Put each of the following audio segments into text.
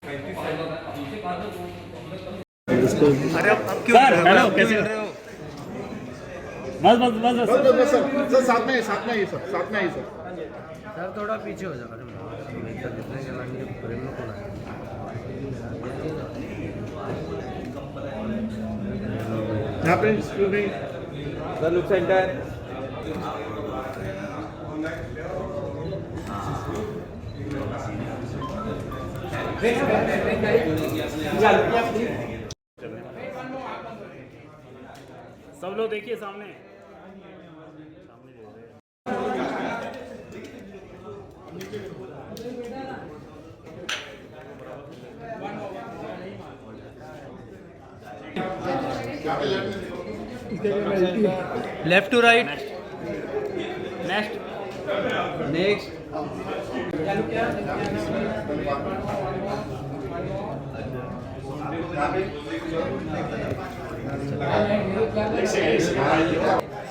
अरे अब क्यों हेलो कैसे हो? बस बस बस बस बस सर साथ में ही सर साथ में ही सर सर थोड़ा पीछे हो जाओ। यहाँ पे सर लुक सेंटर सब लोग देखिए सामने left to right next next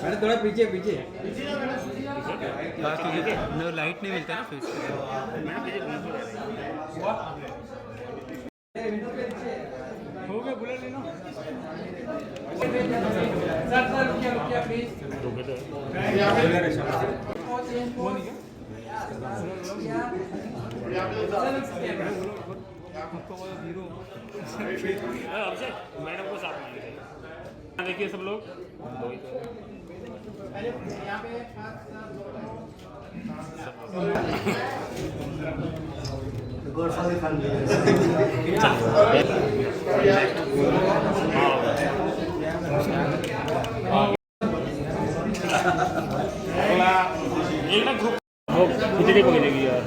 मैंने थोड़ा पीछे पीछे नो लाइट नहीं मिलता ना फेस हो गया बुलेट लेना मैडम को साथ में देखिए सब लोग एक ना ग्रुप खिचड़ी को मिलेगी यार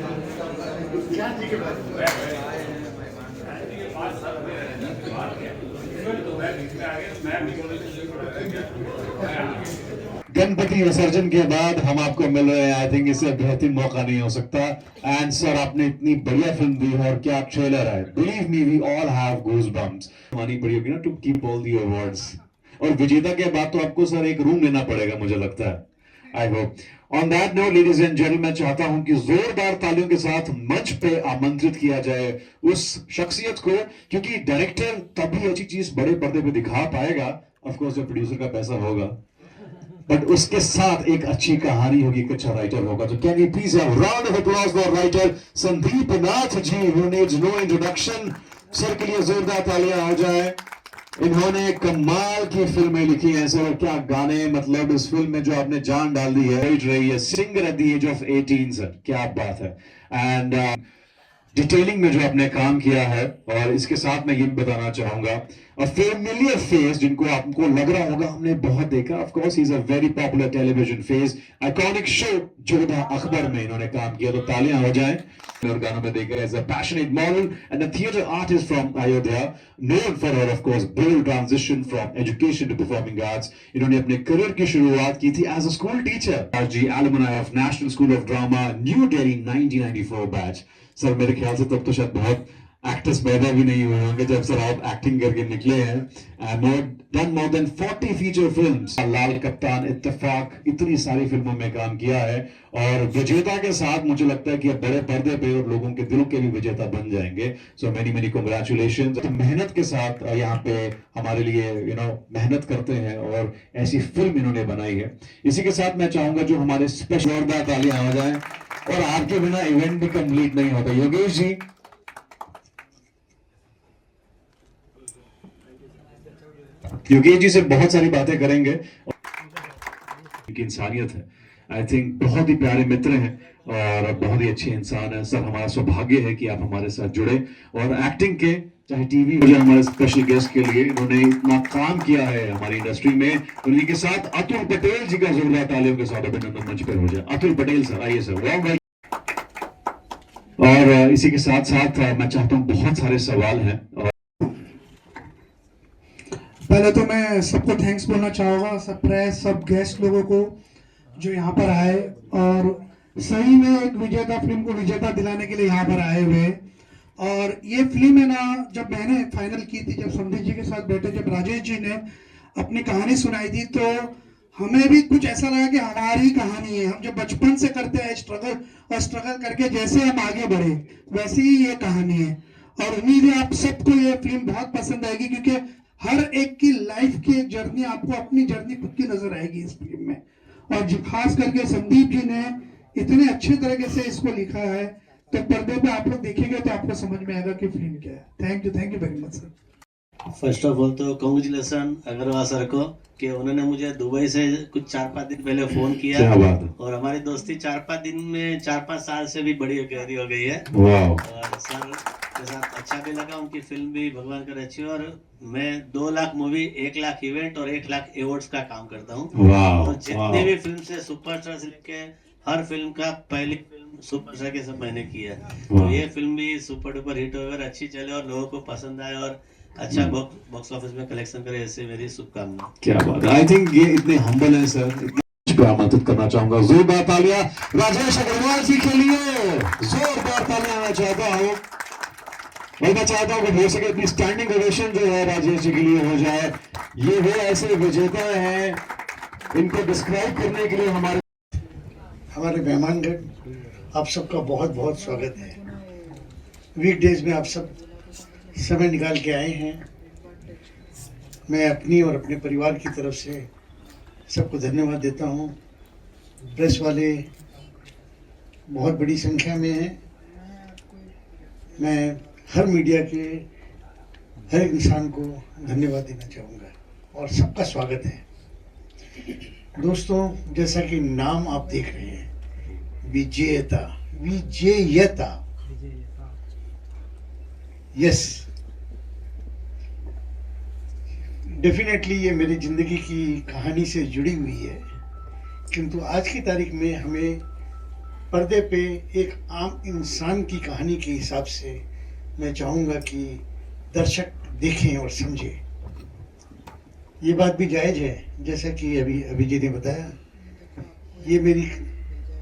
गणपति विसर्जन के बाद हम आपको मिल रहे हैं। आई थिंक इससे बेहतरीन मौका नहीं हो सकता। एंड सर आपने इतनी बढ़िया फिल्म दी है और क्या ट्रेलर है। Believe me we all have goosebumps. मानी पड़ी होगी ना to keep all the awards. और विजेता के बाद तो आपको सर एक रूम लेना पड़ेगा मुझे लगता है। I hope on that note ladies and gentleman मैं चाहता हूं कि जोरदार तालियों के साथ मंच पे आमंत्रित किया जाए उस शख्सियत को, क्योंकि डायरेक्टर तभी अच्छी चीज बड़े पर्दे पे दिखा पाएगा ऑफ कोर्स जब प्रोड्यूसर का पैसा होगा, बट उसके साथ एक अच्छी कहानी होगी, एक अच्छा राइटर होगा। तो can we please have round of applause for writer Sandeep Nath ji who needs no introduction. Sir के लिए जोरदार तालियां हो जाए। इन्होंने कमाल की फिल्में लिखी हैं सर, क्या गाने, मतलब इस फिल्म में जो आपने जान डाल दी है, रही है singer at the age of 18 sir, क्या बात है। एंड डिटेलिंग में जो आपने काम किया है, और इसके साथ मैं ये भी बताना चाहूंगा फेमिलियर फेस जिनको आपको लग रहा होगा हमने बहुत देखा, of course he is a very popular television face. Iconic show Jodha Akbar में इन्होंने काम किया, तो तालियां हो जाएं। और गानों में देख रहे as a passionate model and a theatre artist from Ayodhya, known for her of course bold transition from education to performing arts. इन्होंने अपने करियर की शुरुआत की थी एज अ स्कूल टीचर। जी alumni of National School of Drama New Delhi 1994 batch. Sir मेरे ख्याल से तब तो शायद बहुत एक्टर्स पैदा भी नहीं हुए होंगे जब सर आप एक्टिंग करके निकले हैं। Done more than 40 feature films, Lal Kaptaan, Ittefaq, इतनी सारी फिल्मों में काम किया है। और विजेता के साथ मुझे लगता है कि अब बड़े पर्दे पे और लोगों के दिलों के भी विजेता बन जाएंगे। So many many congratulations. मेहनत के साथ यहाँ पे हमारे लिए मेहनत करते हैं और ऐसी फिल्म इन्होंने बनाई है। इसी के साथ मैं चाहूंगा जो हमारे स्पेशल जोरदार तालियां हो जाए, और आपके बिना इवेंट भी कंप्लीट नहीं होता। योगेश जी, योगेश जी से बहुत सारी बातें करेंगे। इनकी इंसानियत है, आई थिंक बहुत ही प्यारे मित्र हैं और बहुत ही अच्छे इंसान हैं। सर हमारा सौभाग्य है कि आप हमारे साथ जुड़े, और एक्टिंग के चाहे टीवी में हमारे स्पेशल गेस्ट के लिए इन्होंने इतना काम किया है हमारी इंडस्ट्री में। उन्हीं के साथ अतुल पटेल जी का जोरदार तालियों के साथ अभिनंदन मंच पर हो जाए। अतुल पटेल सर आइए सर। वाह। और इसी के साथ साथ मैं चाहता हूँ, बहुत सारे सवाल हैं। पहले तो मैं सबको थैंक्स बोलना चाहूँगा, सब प्रेस, सब गेस्ट लोगों को जो यहाँ पर आए और सही में एक विजेता फिल्म को विजेता दिलाने के लिए यहाँ पर आए हुए। और ये फिल्म है ना, जब मैंने फाइनल की थी, जब संदीप जी के साथ बैठे, जब राजेश जी ने अपनी कहानी सुनाई थी, तो हमें भी कुछ ऐसा लगा कि हमारी कहानी है। हम जब बचपन से करते हैं स्ट्रगल, और स्ट्रगल करके जैसे हम आगे बढ़े वैसे ही ये कहानी है। और उम्मीद है आप सबको ये फिल्म बहुत पसंद आएगी, क्योंकि हर एक की लाइफ की जर्नी, आपको अपनी जर्नी खुद की नजर आएगी इस फिल्म में। और खास करके संदीप जी ने इतने अच्छे तरीके से इसको लिखा है, तो पर्दे पे आप लोग देखेंगे तो आपको समझ में आएगा कि फिल्म क्या है। Thank you very much sir. First of all तो कंग्रेचुलेसन अग्रवाल सर को कि उन्होंने मुझे दुबई से कुछ 4-5 दिन पहले फोन किया। क्या बात है। और हमारी दोस्ती 4-5 दिन में 4-5 साल से भी बड़ी गहरी हो गई है। वाह। और सर के साथ अच्छा भी लगा, उनकी फिल्म भी भगवान कर अच्छी। और मैं 2 लाख मूवी, 1 लाख इवेंट और 1 लाख अवार्ड्स का काम करता हूँ। वाह, और जितनी भी फिल्म से सुपरस्टार से लेके हर फिल्म का पहली फिल्म सुपरस्टार के सब मैंने की है। तो ये फिल्म भी सुपर डुपर हिट हो और अच्छी चले और लोगों को पसंद आए और अच्छा बॉक्स ऑफिस में कलेक्शन करे, ऐसे मेरी शुभकामना। क्या बात है। आई थिंक ये इतने हम्बल हैं सर। इतने आमंत्रित करना चाहूंगा, जोरदार तालियां राजेश अग्रवाल जी के लिए, जोरदार तालियां मैं चाहता हूँ। मैं चाहता हूँ कि हो सके इतनी स्टैंडिंग ओवेशन जो है राजेश जी के लिए हो जाए। ये वो ऐसे विजेता हैं, इनको डिस्क्राइब करने के लिए हमारे मेहमानगण, आप सबका बहुत बहुत स्वागत है। वीकडेज में आप सब समय निकाल के आए हैं। मैं अपनी और अपने परिवार की तरफ से सबको धन्यवाद देता हूँ। प्रेस वाले बहुत बड़ी संख्या में हैं। मैं हर मीडिया के हर एक इंसान को धन्यवाद देना चाहूँगा और सबका स्वागत है। दोस्तों, जैसा कि नाम आप देख रहे हैं, विजेता, विजेयता, यस, डेफिनेटली ये मेरी ज़िंदगी की कहानी से जुड़ी हुई है। किंतु आज की तारीख में हमें पर्दे पे एक आम इंसान की कहानी के हिसाब से मैं चाहूँगा कि दर्शक देखें और समझें। ये बात भी जायज़ है, जैसा कि अभी अभिजीत ने बताया, ये मेरी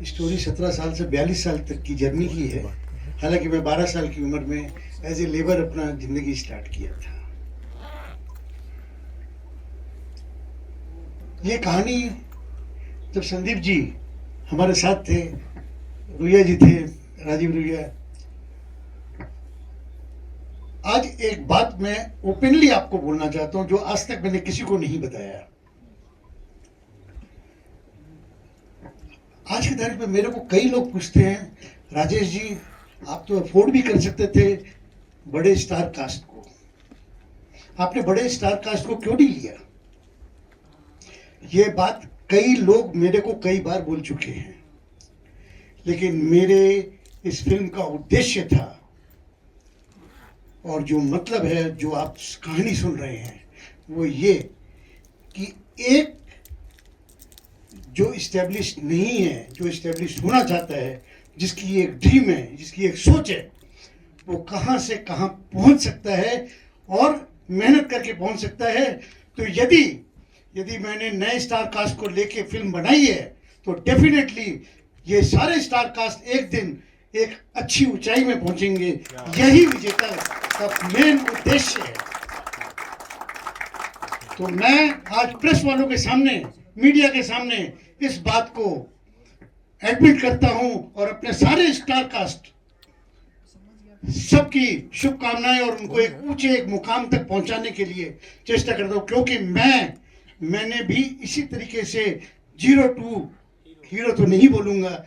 स्टोरी 17 साल से 42 साल तक की जर्नी की है। हालांकि मैं 12 साल की उम्र में एज ए लेबर अपना ज़िंदगी स्टार्ट किया था। ये कहानी जब संदीप जी हमारे साथ थे, रुइया जी थे, राजीव रुइया, आज एक बात मैं ओपनली आपको बोलना चाहता हूं जो आज तक मैंने किसी को नहीं बताया। आज की तारीख में मेरे को कई लोग पूछते हैं, राजेश जी आप तो अफोर्ड भी कर सकते थे बड़े स्टार कास्ट को, आपने बड़े स्टार कास्ट को क्यों नहीं लिया? ये बात कई लोग मेरे को कई बार बोल चुके हैं, लेकिन मेरे इस फिल्म का उद्देश्य था और जो मतलब है, जो आप कहानी सुन रहे हैं, वो ये कि एक जो इस्टेब्लिश नहीं है, जो इस्टेब्लिश होना चाहता है, जिसकी एक ड्रीम है, जिसकी एक सोच है, वो कहाँ से कहाँ पहुँच सकता है और मेहनत करके पहुँच सकता है। तो यदि मैंने नए स्टार कास्ट को लेके फिल्म बनाई है, तो डेफिनेटली ये सारे स्टार कास्ट एक दिन एक अच्छी ऊंचाई में पहुंचेंगे। यही विजेता का मेन उद्देश्य है। तो मैं आज प्रेस वालों के सामने, मीडिया के सामने इस बात को एडमिट करता हूं और अपने सारे स्टार कास्ट सबकी शुभकामनाएं और उनको एक ऊंचे एक मुकाम तक पहुंचाने के लिए चेष्टा करता हूं, क्योंकि मैंने भी इसी तरीके से 0 to हीरो तो नहीं बोलूंगा,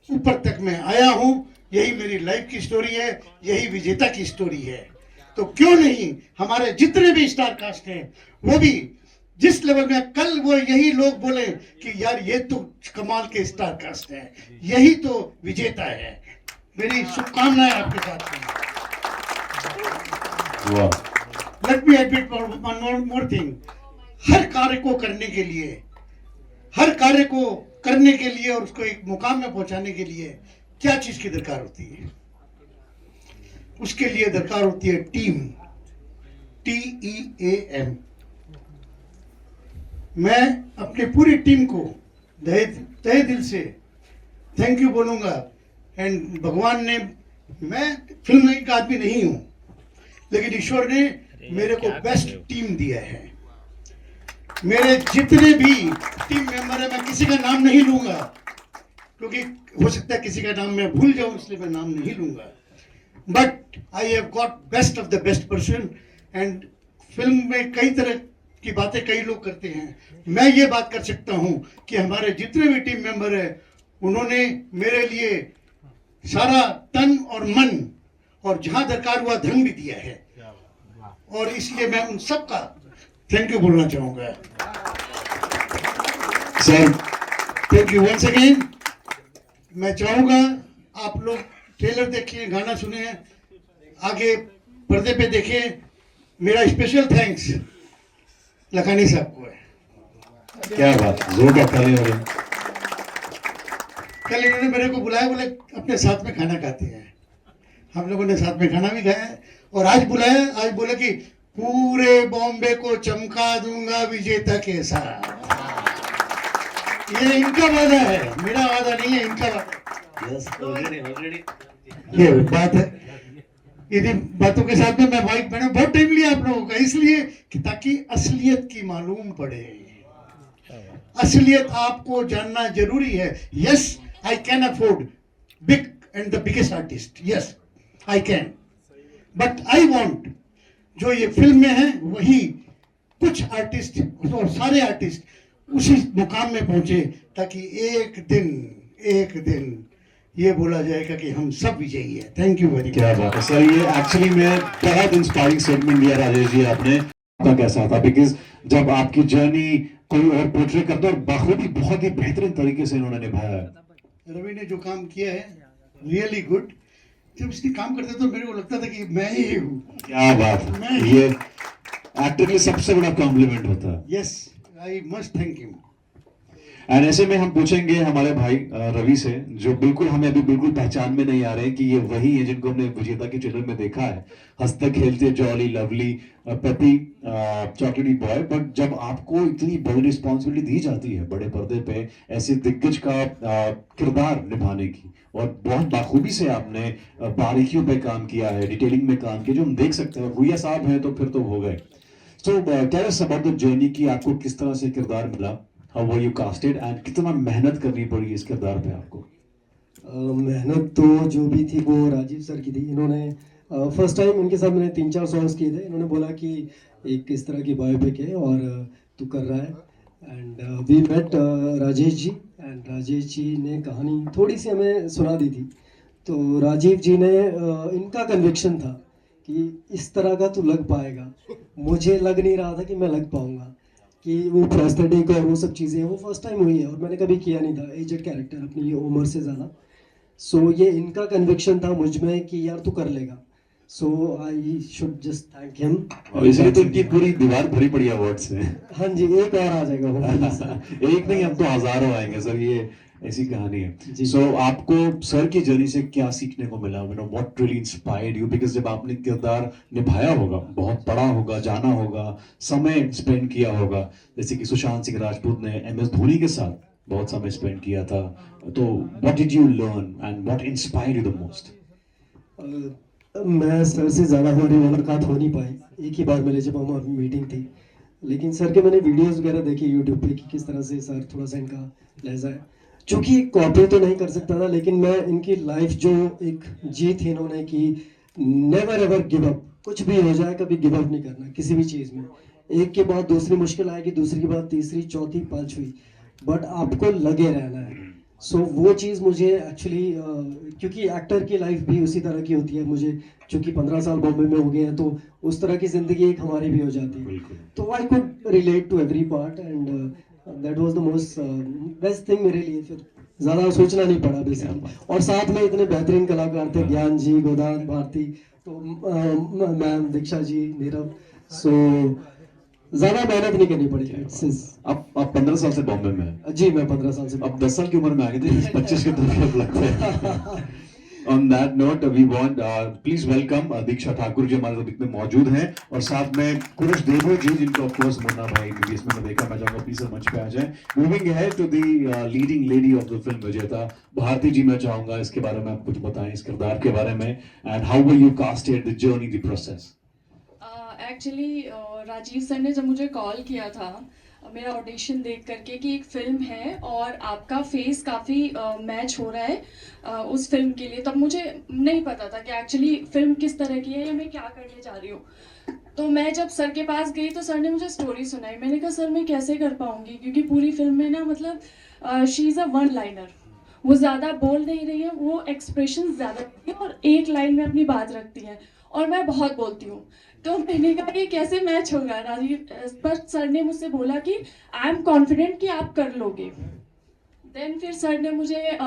ऊपर तक मैं आया हूं। यही मेरी लाइफ की स्टोरी है, यही विजेता की स्टोरी है। तो क्यों नहीं हमारे जितने भी स्टार कास्ट हैं, वो भी जिस लेवल में, कल वो यही लोग बोले कि यार ये तो कमाल के स्टार कास्ट है, यही तो विजेता है। मेरी शुभकामनाएं आपके साथ हैं। Let me admit one more thing. हर कार्य को करने के लिए और उसको एक मुकाम में पहुंचाने के लिए क्या चीज की दरकार होती है? उसके लिए दरकार होती है टीम, TEAM। मैं अपने पूरी टीम को तहे दिल से थैंक यू बोलूंगा। एंड भगवान ने, मैं फिल्म मेकिंग का आदमी नहीं हूं, लेकिन ईश्वर ने मेरे को बेस्ट टीम दिया है। मेरे जितने भी टीम मेंबर है, मैं किसी का नाम नहीं लूंगा, क्योंकि हो सकता है किसी का नाम मैं भूल जाऊं, इसलिए मैं नाम नहीं लूंगा। But I have got best of the best person. And film में कई तरह की बातें कई लोग करते हैं. मैं ये बात कर सकता हूँ कि हमारे जितने भी टीम मेंबर हैं उन्होंने मेरे लिए सारा तन और मन और जहां दरकार हुआ धन भी दिया है, और इसलिए मैं उन सब का थैंक यू बोलना चाहूंगा. Sir thank you once again. मैं चाहूंगा आप लोग ट्रेलर देखिए, गाना सुने, आगे पर्दे पे देखें. मेरा स्पेशल थैंक्स लखानी साहब को है. क्या बात, जोरदार ताली हो रही. कल इन्होंने मेरे को बुलाया, बोले अपने साथ में खाना खाते हैं. हम लोगों ने साथ में खाना भी खाया है. और आज बुलाया, आज बोले कि पूरे बॉम्बे को चमका दूंगा विजेता के साथ. ये इनका वादा है, मेरा वादा नहीं है, इनका वादा. यस, ऑलरेडी ये बात है. इन्हीं बातों के साथ में मैं माइक, मैंने बहुत टाइम लिया आप लोगों का, इसलिए कि ताकि असलियत की मालूम पड़े. असलियत आपको जानना जरूरी है. Yes, I can afford big and the biggest artist. Yes, I can, but I want जो ये फिल्म में है वही कुछ आर्टिस्ट और सारे आर्टिस्ट उसी मुकाम में पहुंचे, ताकि एक दिन ये बोला जाएगा कि हम सब विजयी है. Thank you very much. क्या बात है सर, ये एक्चुअली में बहुत इंस्पायरिंग स्टेटमेंट दिया राजेश जी आपने. आपका कैसा था, बिकॉज जब आपकी जर्नी कोई और पोर्ट्रे करता है और बखूबी बहुत ही बेहतरीन तरीके से इन्होंने निभाया है. रवि ने जो काम किया है रियली गुड. जब इसके काम करते तो मेरे को लगता था कि मैं ही हूँ. क्या बात है, ये एक्टर के लिए सबसे बड़ा कॉम्प्लीमेंट होता है. Yes, I must thank him. And ऐसे में हम पूछेंगे हमारे भाई रवि से, जो बिल्कुल हमें अभी बिल्कुल पहचान में नहीं आ रहे हैं कि ये वही है जिनको हमने विजेता के ट्रेलर में देखा है, हंसते खेलते जॉली लवली पेपी चॉकलेटी बॉय. बट जब आपको इतनी बड़ी रिस्पॉन्सिबिलिटी दी जाती है बड़े पर्दे पे ऐसे दिग्गज का किरदार निभाने की, और बहुत बाखूबी से आपने बारीकियों पे काम किया है, डिटेलिंग में काम किया, जो हम देख सकते हैं. भूया साहब हैं तो फिर तो हो गए. So tell us about the journey की आपको किस तरह से किरदार मिला, how were you casted and कितना मेहनत करनी पड़ी इस किरदार पे आपको. मेहनत तो जो भी थी वो राजीव सर की थी. इन्होंने फर्स्ट टाइम इनके साथ मैंने 3-4 सॉन्ग्स किए थे. इन्होंने बोला कि एक किस तरह की बायोपिक है और तू कर रहा है. And we met Rajesh ji, and Rajesh ji ने कहानी थोड़ी सी हमें सुना दी थी. तो राजीव जी ने इनका कन्विक्शन था कि इस तरह का तू लग पाएगा. मुझे लग नहीं रहा था कि मैं लग पाऊंगा, कि वो प्रोस्थेटिक और वो सब चीज़ें वो फर्स्ट टाइम हुई है और मैंने कभी किया नहीं था एजेड कैरेक्टर अपनी ये उम्र से ज़्यादा. सो ये इनका कन्विक्शन था मुझ में कि यार तू कर लेगा. So I should just thank him. और इसलिए तो इनकी पूरी दीवार भरी पड़ी है अवार्ड से. हाँ जी, एक और आ जाएगा वो. एक नहीं, अब तो हजारों आएंगे सर. ये ऐसी कहानी है. जी. सो आपको सर की जर्नी से क्या सीखने को मिला, you know what really inspired you, because जब आपने किरदार निभाया होगा, बहुत पढ़ा होगा, जाना होगा, समय स्पेंड किया होगा, जैसे कि सुशांत सिंह राजपूत ने MS धोनी के साथ बहुत समय स्पेंड किया था, तो what did you learn and what inspired you the most. मैं सर से ज़्यादा हमारी मुलाकात हो नहीं पाई. एक ही बार मिले जब हम मीटिंग थी, लेकिन सर के मैंने वीडियोस वगैरह देखे यूट्यूब पे कि किस तरह से सर थोड़ा सा इनका लहजा है. चूँकि कॉपी तो नहीं कर सकता था, लेकिन मैं इनकी लाइफ जो एक जी थी इन्होंने कि नेवर एवर गिव अप. कुछ भी हो जाए कभी गिव अप नहीं करना किसी भी चीज़ में. एक के बाद दूसरी मुश्किल आएगी, दूसरी के बाद तीसरी, चौथी, पांचवी, बट आपको लगे रहना है. सो वो चीज़ मुझे एक्चुअली क्योंकि एक्टर की लाइफ भी उसी तरह की होती है. मुझे चूँकि 15 साल बॉम्बे में हो गए हैं तो उस तरह की ज़िंदगी एक हमारी भी हो जाती है. तो I could relate to every part and that was the most best thing मेरे लिए. फिर ज़्यादा सोचना नहीं पड़ा बेसिकली. और साथ में इतने बेहतरीन कलाकार थे, ज्ञान जी, गोदान भारती, तो मैम दीक्षा जी, नीरव. सो ज़्यादा मेहनत नहीं करनी पड़ी. अब 15 साल से बॉम्बे में है. जी, मैं 15 साल से. अब 10 साल की उम्र में आ गए थे, 25 के तरफ अब लगते हैं. On that note, we want please welcome दीक्षा ठाकुर जी हमारे बीच में मौजूद हैं, और साथ में कुरश देवो जी, जिनको ऑफ कोर्स मुन्ना भाई मूवी इसमें मैं देखा. मैं चाहूंगा प्लीज मंच पे आ जाएं. मूविंग है to the leading lady of the film Vijeta Bharti जी. मैं चाहूंगा इसके बारे में आप कुछ बताएं, इस किरदार के बारे में, and how were you casted the journey, the process. Actually Rajeev sir ने जब मुझे कॉल किया था मेरा ऑडिशन देख करके कि एक फ़िल्म है और आपका फेस काफ़ी मैच हो रहा है उस फिल्म के लिए। तब मुझे नहीं पता था कि एक्चुअली फ़िल्म किस तरह की है या मैं क्या करने जा रही हूँ। तो मैं जब सर के पास गई तो सर ने मुझे स्टोरी सुनाई। मैंने कहा सर मैं कैसे कर पाऊँगी, क्योंकि पूरी फिल्म में ना मतलब she is a one liner, वो ज़्यादा बोल नहीं रही है, वो एक्सप्रेशन ज़्यादा रखती है और एक लाइन में अपनी बात रखती है और मैं बहुत बोलती हूँ। तो मैंने कहा ये कैसे मैच होगा राजीव, पर सर ने मुझसे बोला कि आई एम कॉन्फिडेंट कि आप कर लोगे। देन फिर सर ने मुझे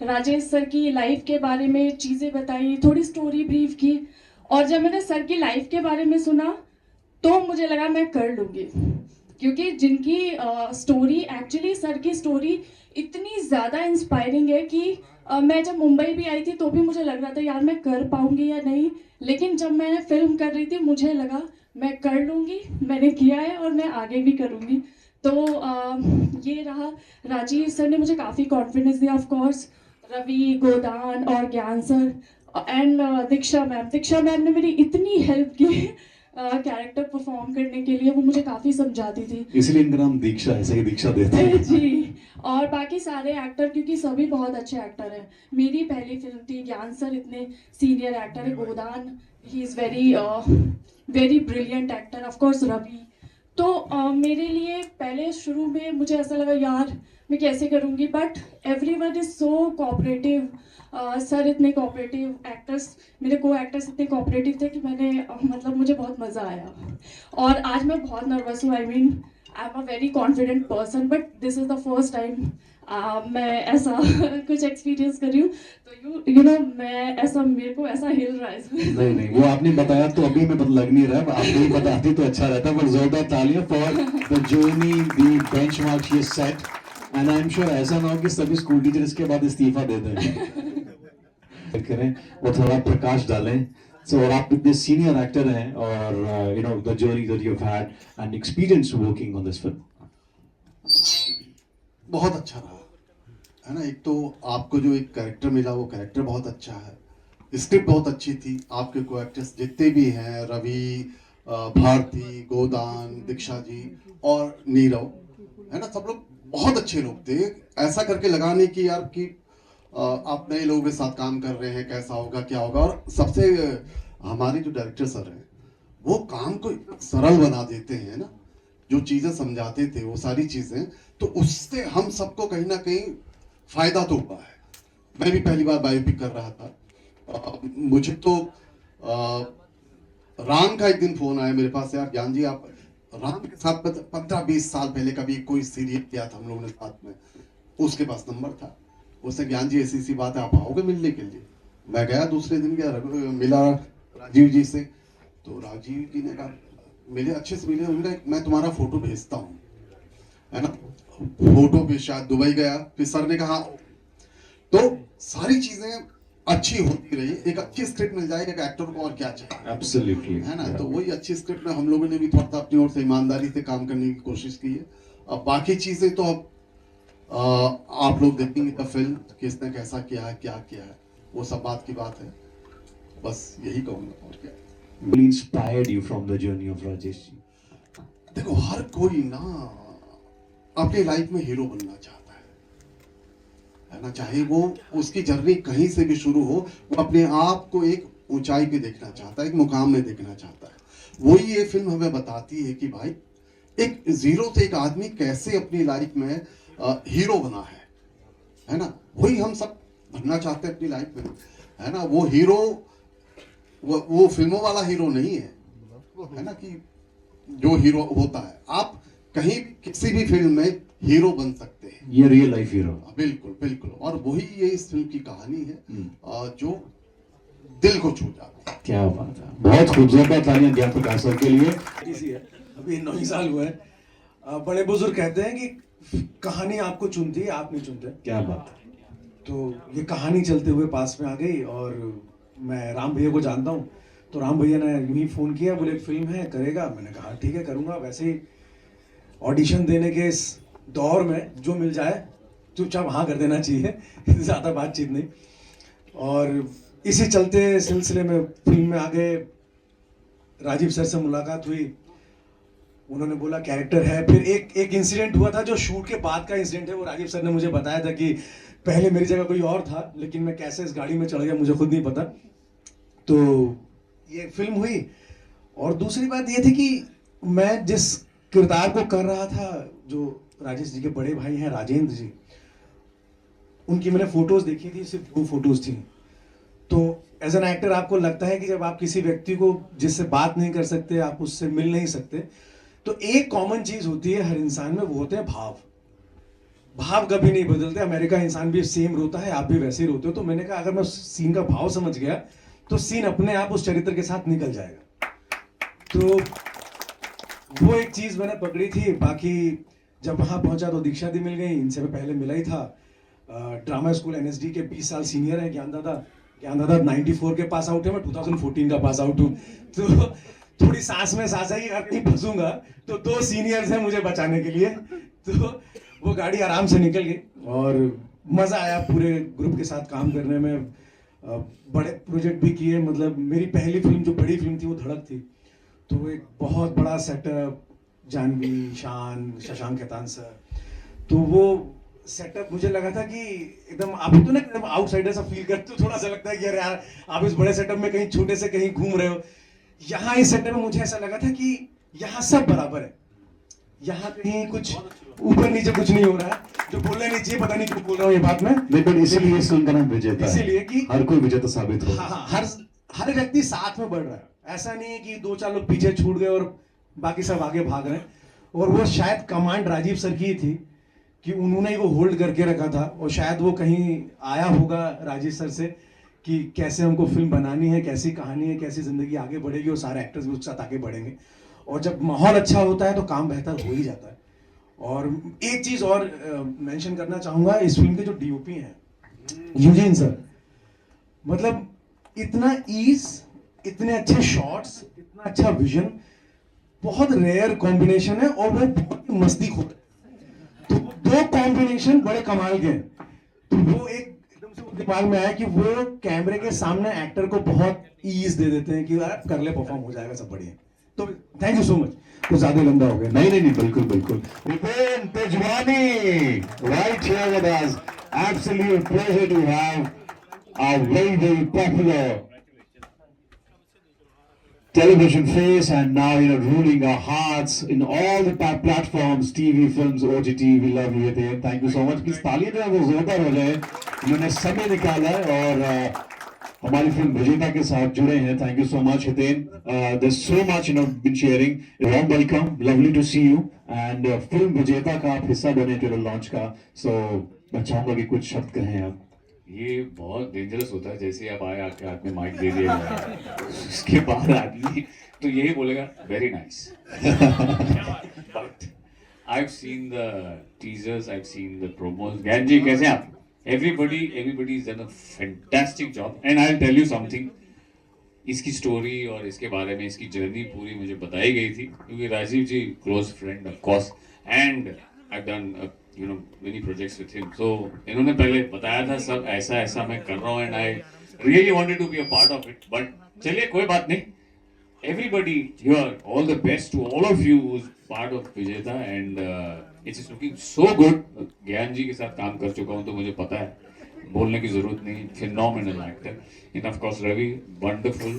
राजेश सर की लाइफ के बारे में चीज़ें बताई, थोड़ी स्टोरी ब्रीफ की, और जब मैंने सर की लाइफ के बारे में सुना तो मुझे लगा मैं कर लूँगी, क्योंकि जिनकी स्टोरी एक्चुअली सर की स्टोरी इतनी ज़्यादा इंस्पायरिंग है कि मैं जब मुंबई भी आई थी तो भी मुझे लग रहा था यार मैं कर पाऊँगी या नहीं, लेकिन जब मैंने फिल्म कर रही थी मुझे लगा मैं कर लूँगी, मैंने किया है और मैं आगे भी करूँगी। तो ये रहा, राजीव सर ने मुझे काफ़ी कॉन्फिडेंस दिया, ऑफ कोर्स रवि, गोदान और ज्ञान सर एंड दीक्षा मैम ने मेरी इतनी हेल्प की कैरेक्टर परफॉर्म करने के लिए, वो मुझे काफ़ी समझाती थी, इसलिए इनका नाम दीक्षा है, सही दीक्षा देते हैं जी। और बाकी सारे एक्टर, क्योंकि सभी बहुत अच्छे एक्टर हैं, मेरी पहली फिल्म थी, ज्ञान सर इतने सीनियर एक्टर है, गोदान ही is very brilliant actor, of course Ravi. तो मेरे लिए पहले शुरू में मुझे ऐसा लगा यार मैं कैसे करूँगी, but everyone is so cooperative, sir इतने कोऑपरेटिव, एक्टर्स मेरे को एक्टर्स इतने कोऑपरेटिव थे कि मैंने मतलब मुझे बहुत मज़ा आया। और आज मैं बहुत नर्वस हूँ, I am a very confident person, but this is the first time मैं ऐसा कुछ एक्सपीरियंस कर रही हूँ, तो यू नो मैं ऐसा, मेरे को ऐसा हिल रहा है इसमें। नहीं वो आपने बताया तो अभी मैं पता लग नहीं रहा, आप नहीं बताती तो अच्छा रहता, पर जोरदार तालियां for the journey, the benchmark she said, and I am sure ऐसा ना हो कि सभी स्कूल टीचर इसके बाद इस्तीफा दे दें करें, वो थोड़ा प्रकाश डालें। सो और आप इतने सीनियर एक्टर हैं और you know the journey that you have had and experience working on this film. बहुत अच्छा रहा है ना। एक तो आपको जो एक कैरेक्टर मिला वो कैरेक्टर बहुत अच्छा है, स्क्रिप्ट बहुत अच्छी थी, आपके को एक्टर्स जितने भी हैं, रवि, भारती, गोदान, दीक्षा जी और नीरव, है ना, सब लोग बहुत अच्छे लोग थे। ऐसा करके लगा नहीं कि यार कि आप नए लोगों के साथ काम कर रहे हैं, कैसा होगा क्या होगा। और सबसे हमारे जो डायरेक्टर सर हैं वो काम को सरल बना देते हैं ना, जो चीज़ें समझाते थे वो सारी चीज़ें, तो उससे हम सबको कहीं ना कहीं फायदा तो हुआ है। मैं भी पहली बार बायोपिक कर रहा था, मुझे तो राम का एक दिन फोन आया मेरे पास, यार ज्ञान जी आप राम के साथ 15-20 साल पहले कभी कोई सीरियल किया था हम लोगों ने साथ में, उसके पास नंबर था, उसने ज्ञान जी ऐसी बात है आप आओगे मिलने के लिए। मैं गया, दूसरे दिन गया, मिला राजीव जी से, तो राजीव जी ने कहा मिले, अच्छे से मिले, उन्होंने कहा मैं तुम्हारा फोटो भेजता हूँ, है ना, फोटो भी शायद दुबई गया, फिर सर ने कहा, तो सारी चीजें अच्छी होती रही, एक अच्छी स्क्रिप्ट मिल जाए एक एक्टर को और क्या चाहिए, एब्सोल्युटली, है ना। तो वही अच्छी स्क्रिप्ट में हम लोगों ने भी थोड़ा सा अपनी ओर से ईमानदारी से काम करने की कोशिश की है। अब बाकी चीजें तो अब आप लोग देखेंगे फिल्म किसने कैसा किया है, क्या किया है, वो सब बात की बात है, बस यही कहूंगा और क्या। What inspired you from the journey of Rajesh ji? देखो हर कोई ना अपनी लाइफ में हीरो बनना चाहता है ना, चाहे वो उसकी जर्नी कहीं से भी शुरू हो, वो अपने आप को एक ऊंचाई पे देखना चाहता है, एक मुकाम में देखना चाहता है। वही ये फिल्म हमें बताती है कि भाई एक जीरो से एक आदमी कैसे अपनी लाइफ में हीरो बना है ना, वही हम सब बनना चाहते हैं अपनी लाइफ में, है ना। वो हीरो वो फिल्मों वाला हीरो नहीं है ना, कि जो हीरो होता है आप कहीं भी किसी भी फिल्म में हीरो बन सकते हैं, ये रियल लाइफ हीरो, बिल्कुल बिल्कुल। और वही ये इस फिल्म की कहानी है जो दिल को छू जाती है। क्या बात है, बहुत खूबसूरत तालियां ज्ञान प्रकाश सर के लिए। अभी 9 साल हुए हैं। बड़े बुजुर्ग कहते हैं कि कहानी आपको चुनती है, आप नहीं चुनते। क्या बात है। तो ये कहानी चलते हुए पास में आ गई और मैं राम भैया को जानता हूँ, तो राम भैया ने यूं ही फ़ोन किया, बोले एक फिल्म है करेगा, मैंने कहा ठीक है करूँगा। वैसे ही ऑडिशन देने के इस दौर में जो मिल जाए चुपचाप हाँ कर देना चाहिए, ज़्यादा बातचीत नहीं। और इसी चलते सिलसिले में फिल्म में आ गए, राजीव सर से मुलाकात हुई उन्होंने बोला कैरेक्टर है। फिर एक इंसिडेंट हुआ था जो शूट के बाद का इंसिडेंट है, वो राजीव सर ने मुझे बताया था कि पहले मेरी जगह कोई और था, लेकिन मैं कैसे इस गाड़ी में चढ़ गया मुझे खुद नहीं पता। तो ये फिल्म हुई। और दूसरी बात ये थी कि मैं जिस किरदार को कर रहा था, जो राजेश जी के बड़े भाई हैं राजेंद्र जी, उनकी मैंने फोटोज देखी थी, सिर्फ 2 फोटोज थी। तो एज एन एक्टर आपको लगता है कि जब आप किसी व्यक्ति को जिससे बात नहीं कर सकते, आप उससे मिल नहीं सकते, तो एक कॉमन चीज होती है हर इंसान में, वो होते हैं भाव। भाव कभी नहीं बदलते। अमेरिका इंसान भी सेम रोता है, आप भी वैसे ही रोते हो। तो मैंने कहा अगर मैं सीन का भाव समझ गया तो सीन अपने आप उस चरित्र के साथ निकल जाएगा। तो वो एक चीज मैंने पकड़ी थी। बाकी जब वहां पहुंचा तो दीक्षा दी मिल गई, इनसे मैं पहले मिला ही था। ड्रामा स्कूल NSD के 20 साल सीनियर है ज्ञान दादा 94 के पास आउट है, मैं 2014 का पास आउट हूँ। तो थोड़ी सांस में सांस आई, अगर कहीं फंसूंगा तो 2 सीनियर्स हैं मुझे बचाने के लिए। तो वो गाड़ी आराम से निकल गई और मजा आया पूरे ग्रुप के साथ काम करने में। बड़े प्रोजेक्ट भी किए, मतलब मेरी पहली फिल्म जो बड़ी फिल्म थी वो धड़क थी। तो एक बहुत बड़ा सेटअप, जानवी, शान, शशांक खेतान सर, तो वो सेटअप मुझे लगा था कि एकदम, आप तो ना एकदम आउटसाइडर सा फील करते हो, थोड़ा सा लगता है कि यार आप इस बड़े सेटअप में कहीं छोटे से कहीं घूम रहे हो। यहाँ इस सेटअप में मुझे ऐसा लगा था कि यहाँ सब बराबर है, यहाँ कहीं कुछ ऊपर नीचे कुछ नहीं हो रहा है। जो बोलना नहीं चाहिए, पता नहीं क्यों बोल रहा हूँ ये बात में, लेकिन इसीलिए इस फिल्म का नाम विजेता है, इसीलिए कि हर कोई विजेता साबित हो। हाँ, हर व्यक्ति साथ में बढ़ रहा है। ऐसा नहीं है कि 2-4 लोग पीछे छूट गए और बाकी सब आगे भाग रहे हैं। और वो शायद कमांड राजीव सर की थी कि उन्होंने ही वो होल्ड करके रखा था। और शायद वो कहीं आया होगा राजीव सर से कि कैसे हमको फिल्म बनानी है, कैसी कहानी है, कैसी जिंदगी आगे बढ़ेगी, और सारे एक्टर्स भी उसके साथ आगे बढ़ेंगे। और जब माहौल अच्छा होता है तो काम बेहतर हो ही जाता है। और एक चीज और मेंशन करना चाहूंगा, इस फिल्म के जो DOP हैं यूजीन सर, मतलब इतना ईज, इतने अच्छे शॉट्स, इतना अच्छा विजन, बहुत रेयर कॉम्बिनेशन है। और वो बहुत मस्ती खोर है। तो 2 कॉम्बिनेशन बड़े कमाल के हैं। तो वो एकदम से दिमाग में आया कि वो कैमरे के सामने एक्टर को बहुत ईज दे देते हैं कि यार कर ले, परफॉर्म हो जाएगा, सब बढ़िया। तो थैंक यू सो मच। तो ज्यादा लंबा हो गया। नहीं, बिल्कुल written Tejwani right here with us. Absolute pleasure to have a very popular television face, and now ruling our hearts in all the platforms, TV, films, OTT. We love you, Hiteen. Thank you so much. Please तालियां जो है वो जोरदार हो जाए। उन्होंने समय निकाला है और हमारी फिल्म विजेता के साथ जुड़े हैं। Thank you so much Hiten. There's so much been sharing. Warm welcome, lovely to see you. And film विजेता का आप हिस्सा बने ट्रेलर लॉन्च का, so मैं चाहूंगा कि कुछ शब्द कहें आप। ये बहुत डेंजरस होता है, जैसे आप आए आपके हाथ में माइक दे दिया उसके बाद आदमी तो यही बोलेगा very nice. But I have seen the teasers, I have seen the promos. ज्ञान जी कैसे हैं आप? Everybody has done a fantastic job, and I'll tell you something. इसकी स्टोरी और इसके बारे में इसकी जर्नी पूरी मुझे बताई गई थी, क्योंकि Rajiv ji close friend of course, and I done many projects with him. So इन्होंने पहले बताया था सब ऐसा मैं कर रहा हूँ, and I really wanted to be a part of it. But चलिए कोई बात नहीं. Everybody here, all the best to all of you who's part of Vijeta, and it's looking so good. ज्ञान जी के साथ काम कर चुका हूँ तो मुझे पता है, बोलने की जरूरत नहीं. Phenomenal actor, and of course Ravi, wonderful,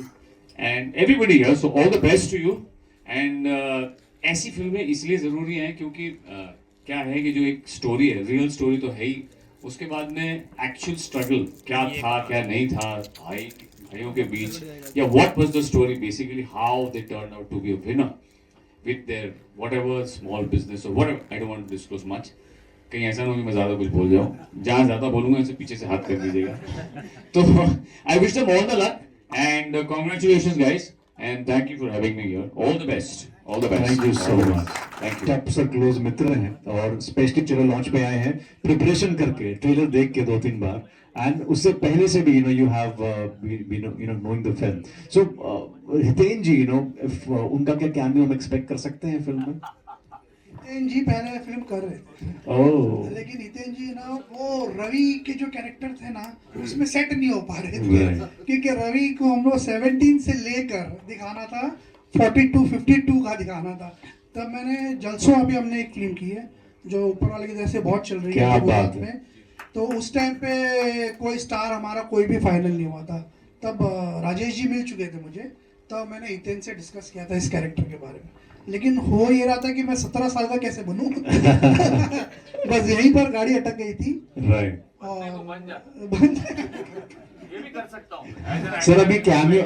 and everybody here. So all the best to you. And ऐसी फिल्में इसलिए जरूरी हैं क्योंकि क्या है कि जो एक स्टोरी है, रियल स्टोरी तो है ही, उसके बाद में एक्चुअल स्ट्रगल क्या था क्या नहीं था भाइयों के बीच, या what was the story basically, how they turn out to be a winner with their whatever small business or whatever. I don't want to disclose much. कहीं ऐसा ना हो कि मैं ज़्यादा कुछ बोल जाऊँ. जहाँ ज़्यादा बोलूँगा उसे पीछे से हाथ कर दीजिएगा. तो I wish them all the luck and congratulations guys, and thank you for having me here. All the best. All the best. Thank you so much. Thank you. टप सर क्लोज मित्र हैं और स्पेशली ट्रेलर लॉन्च पे आए हैं, preparation करके trailer देख के 2-3 बार, and उससे पहले से भी you have been knowing the film. So Hiten ji, if उनका क्या कैमियो हम एक्सपेक्ट कर सकते हैं फिल्म में? हितेन जी पहले फिल्म कर रहे थे, लेकिन हितेन जी ना वो रवि के जो कैरेक्टर थे ना उसमें सेट नहीं हो पा रहे थे, क्योंकि रवि को हम लोग 17 से लेकर दिखाना था 42-52 का दिखाना था, तब मैंने जलसों अभी हमने एक फिल्म की है जो ऊपर वाले की तरह से बहुत चल रही क्या है बात गुजरात है। में। तो उस टाइम पे कोई स्टार हमारा कोई भी फाइनल नहीं हुआ था। तब राजेश जी मिल चुके थे मुझे, तब मैंने हितेन से डिस्कस किया था इस कैरेक्टर के बारे में। लेकिन हो ये रहा था कि मैं 17 साल का कैसे बनूं बस यहीं पर गाड़ी अटक गई थी। राइट और ये भी कर सकता हूँ सर, अभी कैमियो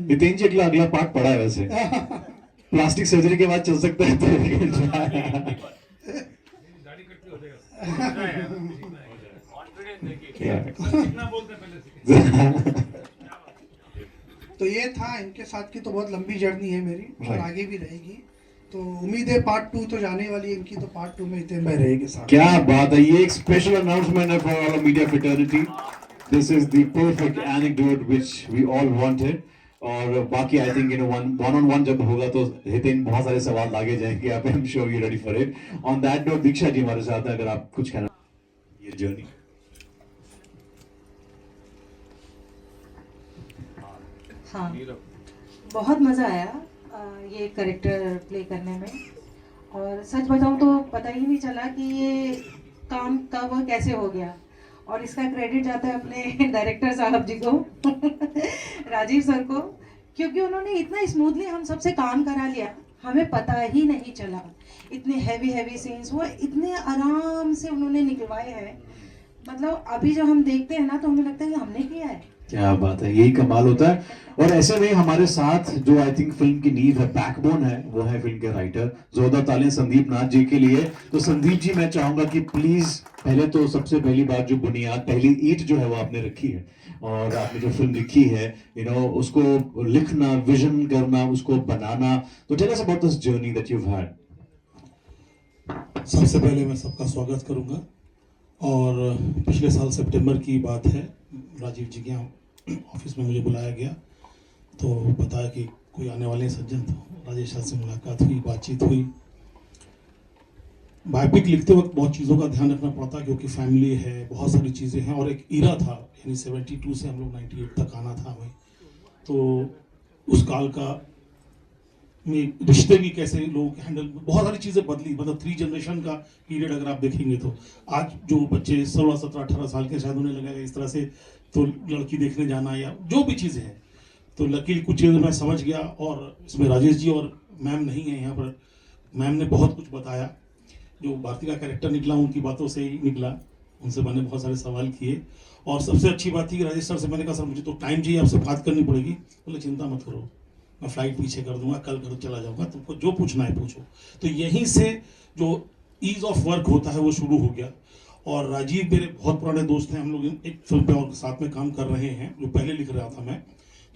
हितेन जी अगला पार्ट पड़ा है वैसे, प्लास्टिक सर्जरी के बाद चल सकता है तो तो ये था इनके साथ की। तो बहुत लंबी जर्नी है मेरी और आगे भी रहेगी। तो उम्मीद है पार्ट 2 तो जाने वाली है इनकी, तो पार्ट 2 में हितेन भाई रहेंगे साथ। क्या बात है, ये एक स्पेशल अनाउंसमेंट है for all media fraternity. This is the perfect anecdote which we all wanted. और बाकी I think one on one जब होगा तो हितेन बहुत सारे सवाल आगे जाएंगे, आप I am sure you ready for it. On that note Diksha ji हमारे साथ हैं, अगर आप कुछ कहना ये जर्नी। हाँ, बहुत मज़ा आया ये करेक्टर प्ले करने में। और सच बताऊँ तो पता ही नहीं चला कि ये काम कब और कैसे हो गया। और इसका क्रेडिट जाता है अपने डायरेक्टर साहब जी को राजीव सर को, क्योंकि उन्होंने इतना स्मूथली हम सबसे काम करा लिया, हमें पता ही नहीं चला। इतने हैवी सीन्स वो इतने आराम से उन्होंने निकलवाए हैं। मतलब अभी जब हम देखते हैं ना तो हमें लगता है कि हमने किया है। क्या बात है, यही कमाल होता है। और ऐसे में हमारे साथ जो आई थिंक फिल्म की नींव है, बैकबोन है, वो है फिल्म के राइटर। जोरदार तालियां संदीप नाथ जी के लिए। तो संदीप जी, मैं चाहूंगा कि प्लीज पहले तो सबसे पहली बात जो बुनियाद, पहली ईंट जो है वो आपने रखी है, और आपने जो फिल्म लिखी है उसको लिखना, विजन करना, उसको बनाना, तो tell us about this journey that you have had. सबसे पहले मैं सबका स्वागत करूंगा। और पिछले साल सितंबर की बात है, राजीव जी के यहाँ ऑफिस में मुझे बुलाया गया, तो बताया कि कोई आने वाले सज्जन, तो राजेश सर से मुलाकात हुई, बातचीत हुई। बायोपिक लिखते वक्त बहुत चीज़ों का ध्यान रखना पड़ता, क्योंकि फैमिली है, बहुत सारी चीज़ें हैं, और एक ईरा था, यानी 72 से हम लोग 98 तक आना था हमें। तो उस काल का में रिश्ते भी कैसे लोग हैंडल, बहुत सारी चीज़ें बदली। मतलब 3 जनरेशन का पीरियड अगर आप देखेंगे तो आज जो बच्चे 16, 17, 18 साल के शायद उन्हें लगेगा इस तरह से तो लड़की देखने जाना या जो भी चीज़ें हैं। तो लकीली कुछ चीज़ें मैं समझ गया, और इसमें राजेश जी और मैम नहीं है यहाँ पर, मैम ने बहुत कुछ बताया। जो भारती का कैरेक्टर निकला उनकी बातों से ही निकला, उनसे मैंने बहुत सारे सवाल किए। और सबसे अच्छी बात थी कि राजेश सर से मैंने कहा, सर मुझे तो टाइम चाहिए, आपसे बात करनी पड़ेगी। बोले चिंता मत करो, मैं फ्लाइट पीछे कर दूंगा, कल घर चला जाऊंगा, तुमको जो पूछना है पूछो। तो यहीं से जो ईज ऑफ वर्क होता है वो शुरू हो गया। और राजीव मेरे बहुत पुराने दोस्त हैं, हम लोग एक फिल्म पे और साथ में काम कर रहे हैं, जो पहले लिख रहा था मैं,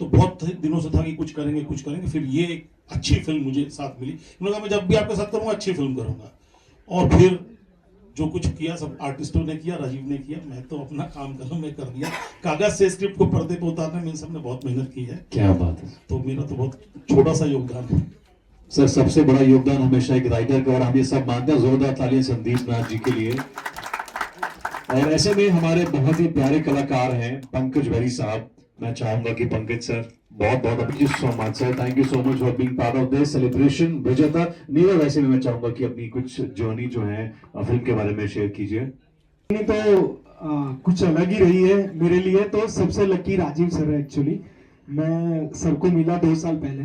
तो बहुत दिनों से था कि कुछ करेंगे। फिर ये एक अच्छी फिल्म मुझे साथ मिली। उन्होंने कहा मैं जब भी आपके साथ करूँगा अच्छी फिल्म करूँगा। और फिर जो कुछ किया सब आर्टिस्टों ने किया, राजीव ने किया, मैं तो अपना काम करूँ मैं कर दिया। कागज से स्क्रिप्ट को पर्दे पे उतारने में सबने बहुत मेहनत की है। क्या बात है, तो मेरा तो बहुत छोटा सा योगदान है। सर सबसे बड़ा योगदान हमेशा एक राइटर का, और हम ये सब मानते हैं। जोरदार तालियां संदीप नाथ जी के लिए। और ऐसे में हमारे बहुत ही प्यारे कलाकार हैं पंकज वेरी साहब। मैं चाहूंगा कि पंकज सर बहुत thank you so much sir, thank you so much for being part of this celebration. विजेता नीरव, वैसे में मैं चाहूंगा कि अपनी कुछ जर्नी जो है फिल्म के बारे में शेयर कीजिए। तो कुछ अलग ही रही है मेरे लिए। तो सबसे लकी राजीव सर है एक्चुअली। मैं सर को मिला 2 साल पहले,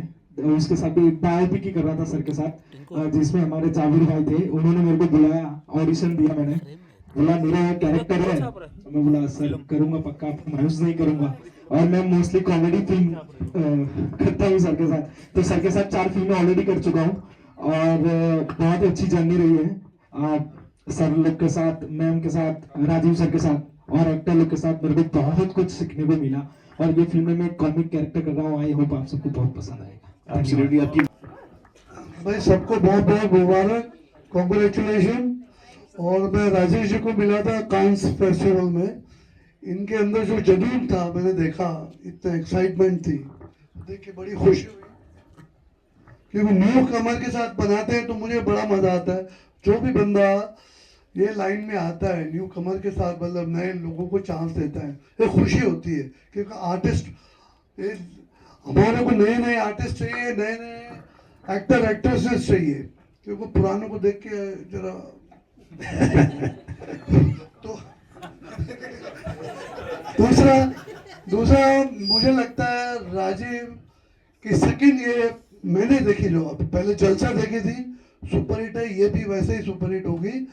उसके साथ एक बायोपिक ही कर रहा था सर के साथ, जिसमें हमारे जाविर भाई थे। उन्होंने मेरे को बुलाया, ऑडिशन दिया, मैंने बोला मेरा कैरेक्टर है, मैं बोला सर करूंगा पक्का, आपको मायूस नहीं करूंगा। और मैं मोस्टली कॉमेडी फिल्म करता हूँ सर के साथ, तो सर के साथ 4 फिल्में ऑलरेडी कर चुका हूँ, और बहुत अच्छी जर्नी रही है सर लोग के साथ, मैम के साथ, राजीव सर के साथ और एक्टर लोग के साथ। मेरे को बहुत कुछ सीखने को मिला, और ये फिल्म में मैं कॉमिक कैरेक्टर कर रहा हूँ। आई होप आप सबको बहुत पसंद आएगा। एब्सोल्युटली। आपकी भाई सबको बहुत बहुत मुबारक, कॉन्ग्रेचुलेशन। और मैं राजेश जी को मिला था कांस फेस्टिवल में, इनके अंदर जो जुनून था मैंने देखा, इतना एक्साइटमेंट थी, देख के बड़ी खुशी हुई। क्योंकि न्यू कमर के साथ बनाते हैं तो मुझे बड़ा मजा आता है। जो भी बंदा ये लाइन में आता है न्यू कमर के साथ, मतलब नए लोगों को चांस देता है, ये खुशी होती है। क्योंकि आर्टिस्ट, हमारे को नए नए आर्टिस्ट चाहिए, नए नए एक्टर एक्ट्रेसेस चाहिए। क्योंकि पुरानों को देख के जरा तो दूसरा मुझे लगता है राजीव की सेकंड ये मैंने देखी, जो अब पहले जलसा देखी थी, सुपर हिट है, ये भी वैसे ही सुपर हिट होगी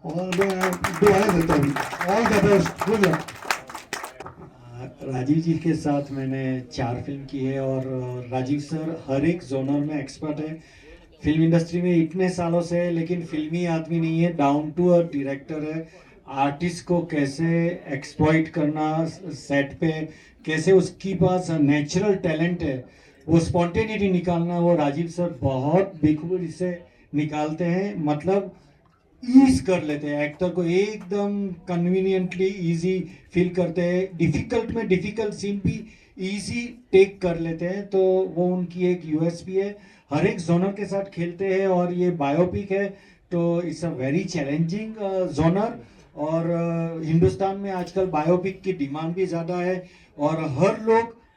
और मैं दुआएं देता हूँ। All the best, good luck. Rajiv ji के साथ मैंने 4 फिल्म की है और राजीव सर हर एक जोनर में एक्सपर्ट है। फिल्म इंडस्ट्री में इतने सालों से है, लेकिन फिल्मी आदमी नहीं है, डाउन टू अर्थ डायरेक्टर है। आर्टिस्ट को कैसे एक्सप्लॉइट करना सेट पे, कैसे उसके पास नेचुरल टैलेंट है, वो स्पॉन्टेनिटी निकालना, वो राजीव सर बहुत बेखूबी से निकालते हैं। मतलब ईज कर लेते हैं एक्टर को, एकदम कन्वीनियंटली इजी फील करते हैं। डिफिकल्ट में डिफिकल्ट सीन भी इजी टेक कर लेते हैं, तो वो उनकी एक यूएसपी है। हर एक जोनर के साथ खेलते हैं और ये बायोपिक है तो it's a very challenging genre. और हिंदुस्तान में आजकल बायोपिक की डिमांड भी ज़्यादा है और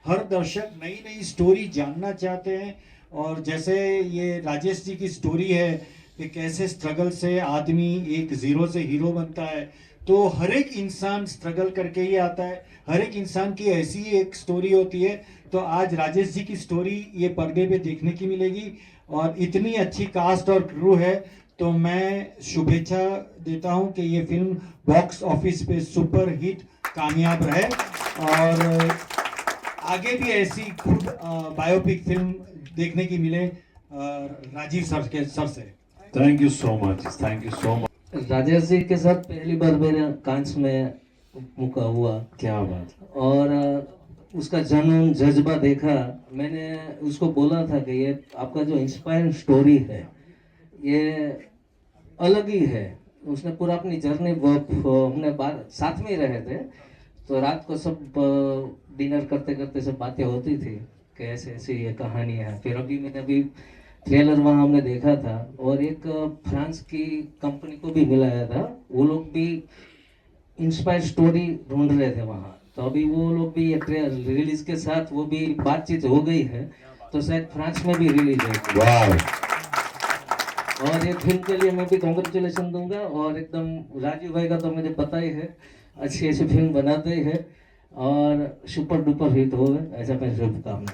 हर दर्शक नई नई स्टोरी जानना चाहते हैं। और जैसे ये राजेश जी की स्टोरी है कि कैसे स्ट्रगल से आदमी एक ज़ीरो से हीरो बनता है, तो हर एक इंसान स्ट्रगल करके ही आता है, हर एक इंसान की ऐसी एक स्टोरी होती है। तो आज राजेश जी की स्टोरी ये पर्दे पे देखने की मिलेगी और इतनी अच्छी कास्ट और क्रू है, तो मैं शुभेच्छा देता हूं कि ये फिल्म बॉक्स ऑफिस पे सुपर हिट कामयाब रहे और आगे भी ऐसी खुद बायोपिक फिल्म देखने की मिले राजीव सर से। Thank you so much, thank you so much. Rajesh ji के साथ पहली बार मेरे कांच में मुका हुआ, क्या बात। और उसका जुनून जज्बा देखा। मैंने उसको बोला था कि ये आपका जो इंस्पायरिंग स्टोरी है ये अलग ही है। उसने पूरा अपनी जर्नी, हमने साथ में ही रहे थे, तो रात को सब डिनर करते करते सब बातें होती थी कि ऐसे ऐसी ये कहानी है। फिर मैंने ट्रेलर वहाँ हमने देखा था और एक फ्रांस की कंपनी को भी मिलाया था, वो लोग भी इंस्पायर स्टोरी ढूंढ रहे थे वहाँ, तो अभी वो लोग भी रिलीज के साथ वो भी बातचीत हो गई है, तो शायद फ्रांस में भी रिलीज है। और ये फिल्म के लिए मैं भी कॉन्ग्रेचुलेशन दूंगा और एकदम राजीव भाई का तो मुझे पता ही है, अच्छी ऐसी फिल्म बनाते ही है और सुपर डुपर हिट हो, ऐसा मैं शुभकामना।